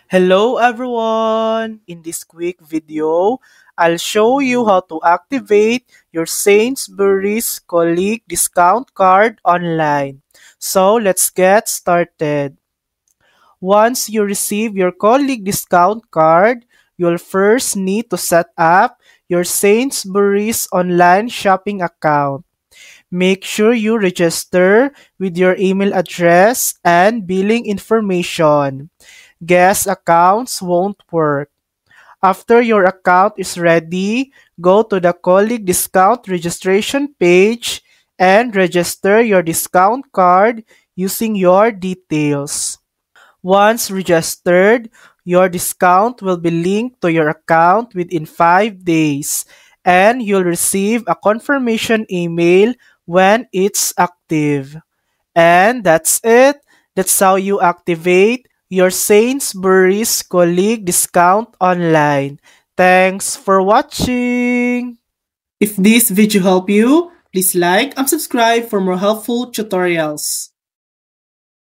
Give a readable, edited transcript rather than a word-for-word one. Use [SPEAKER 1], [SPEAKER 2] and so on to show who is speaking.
[SPEAKER 1] Hello everyone! In this quick video, I'll show you how to activate your Sainsbury's colleague discount card online. So let's get started. Once you receive your colleague discount card, you'll first need to set up your Sainsbury's online shopping account. Make sure you register with your email address and billing information. Guest accounts won't work. After your account is ready, go to the colleague discount registration page and register your discount card using your details. Once registered, your discount will be linked to your account within 5 days and you'll receive a confirmation email when it's active. And that's it. That's how you activate your Sainsbury's colleague discount online. Thanks for watching. If this video helped you, please like and subscribe for more helpful tutorials.